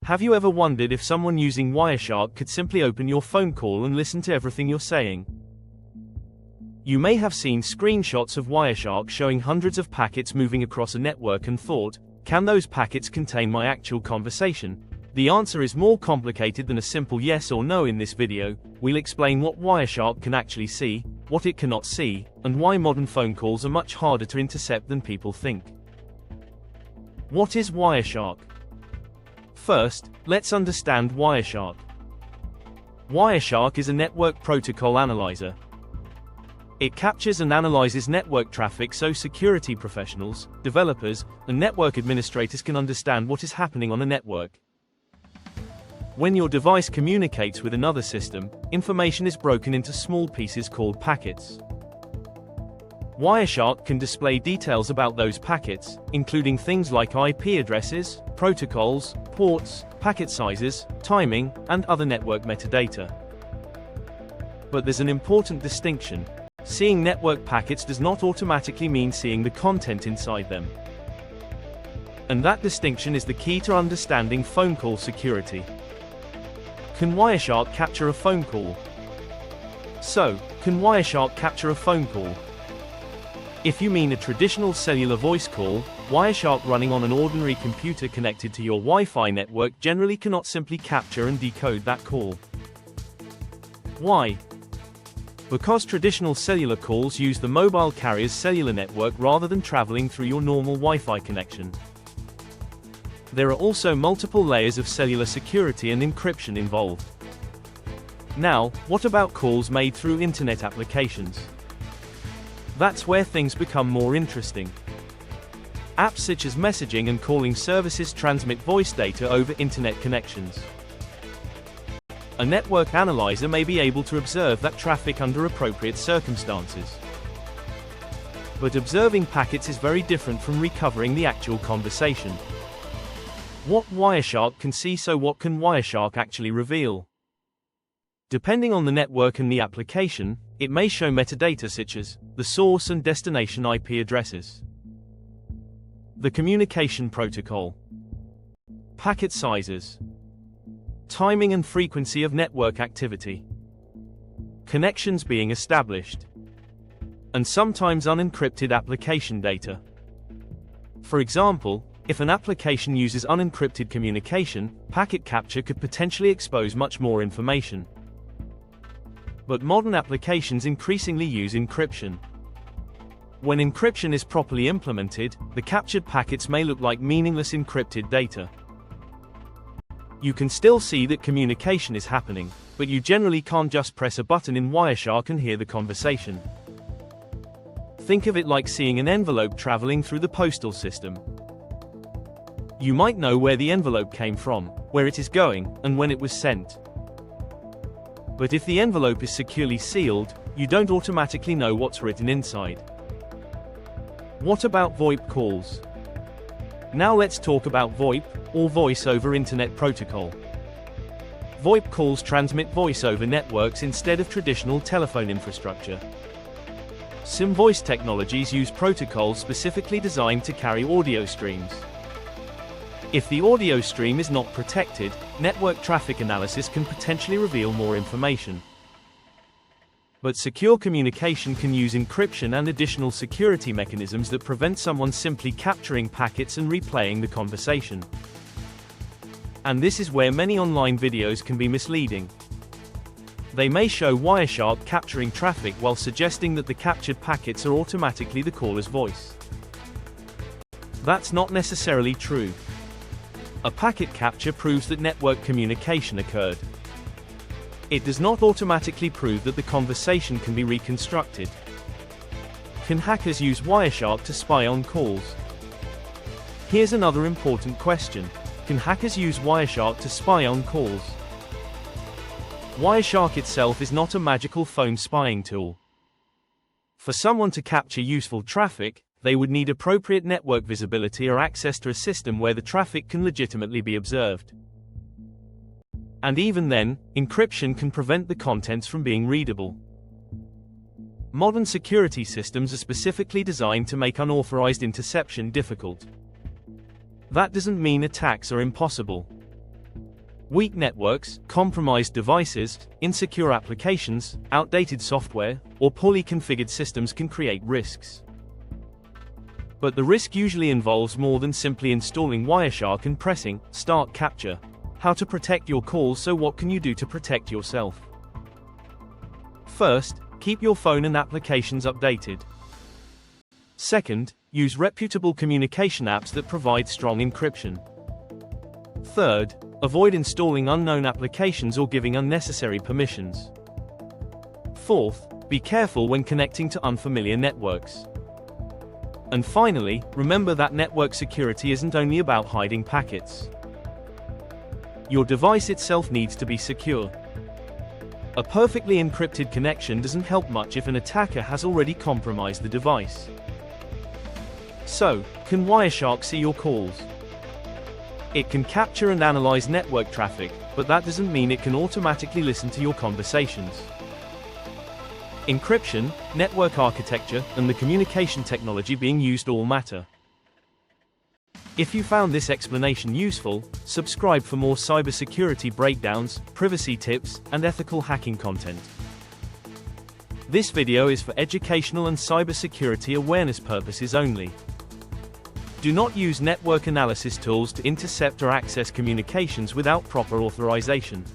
Have you ever wondered if someone using Wireshark could simply open your phone call and listen to everything you're saying? You may have seen screenshots of Wireshark showing hundreds of packets moving across a network and thought, can those packets contain my actual conversation? The answer is more complicated than a simple yes or no. In this video, we'll explain what Wireshark can actually see, what it cannot see, and why modern phone calls are much harder to intercept than people think. What is Wireshark? First, let's understand Wireshark. Wireshark is a network protocol analyzer. It captures and analyzes network traffic so security professionals, developers, and network administrators can understand what is happening on a network. When your device communicates with another system, information is broken into small pieces called packets. Wireshark can display details about those packets, including things like IP addresses, protocols, ports, packet sizes, timing, and other network metadata. But there's an important distinction. Seeing network packets does not automatically mean seeing the content inside them. And that distinction is the key to understanding phone call security. Can Wireshark capture a phone call? So, can Wireshark capture a phone call? If you mean a traditional cellular voice call, Wireshark running on an ordinary computer connected to your Wi-Fi network generally cannot simply capture and decode that call. Why? Because traditional cellular calls use the mobile carrier's cellular network rather than traveling through your normal Wi-Fi connection. There are also multiple layers of cellular security and encryption involved. Now, what about calls made through internet applications? That's where things become more interesting. Apps such as messaging and calling services transmit voice data over internet connections. A network analyzer may be able to observe that traffic under appropriate circumstances. But observing packets is very different from recovering the actual conversation. What Wireshark can see, so what can Wireshark actually reveal? Depending on the network and the application, it may show metadata such as the source and destination IP addresses, the communication protocol, packet sizes, timing and frequency of network activity, connections being established, and sometimes unencrypted application data. For example, if an application uses unencrypted communication, packet capture could potentially expose much more information. But modern applications increasingly use encryption. When encryption is properly implemented, the captured packets may look like meaningless encrypted data. You can still see that communication is happening, but you generally can't just press a button in Wireshark and hear the conversation. Think of it like seeing an envelope traveling through the postal system. You might know where the envelope came from, where it is going, and when it was sent. But if the envelope is securely sealed, you don't automatically know what's written inside. What about VoIP calls? Now let's talk about VoIP, or Voice over Internet Protocol. VoIP calls transmit voice over networks instead of traditional telephone infrastructure. Some voice technologies use protocols specifically designed to carry audio streams. If the audio stream is not protected, network traffic analysis can potentially reveal more information. But secure communication can use encryption and additional security mechanisms that prevent someone simply capturing packets and replaying the conversation. And this is where many online videos can be misleading. They may show Wireshark capturing traffic while suggesting that the captured packets are automatically the caller's voice. That's not necessarily true. A packet capture proves that network communication occurred. It does not automatically prove that the conversation can be reconstructed. Can hackers use Wireshark to spy on calls? Here's another important question. Can hackers use Wireshark to spy on calls? Wireshark itself is not a magical phone spying tool. For someone to capture useful traffic, they would need appropriate network visibility or access to a system where the traffic can legitimately be observed. And even then, encryption can prevent the contents from being readable. Modern security systems are specifically designed to make unauthorized interception difficult. That doesn't mean attacks are impossible. Weak networks, compromised devices, insecure applications, outdated software, or poorly configured systems can create risks. But the risk usually involves more than simply installing Wireshark and pressing Start Capture. How to protect your calls. So what can you do to protect yourself? First, keep your phone and applications updated. Second, use reputable communication apps that provide strong encryption. Third, avoid installing unknown applications or giving unnecessary permissions. Fourth, be careful when connecting to unfamiliar networks. And finally, remember that network security isn't only about hiding packets. Your device itself needs to be secure. A perfectly encrypted connection doesn't help much if an attacker has already compromised the device. So, can Wireshark see your calls? It can capture and analyze network traffic, but that doesn't mean it can automatically listen to your conversations. Encryption, network architecture, and the communication technology being used all matter. If you found this explanation useful, subscribe for more cybersecurity breakdowns, privacy tips, and ethical hacking content. This video is for educational and cybersecurity awareness purposes only. Do not use network analysis tools to intercept or access communications without proper authorization.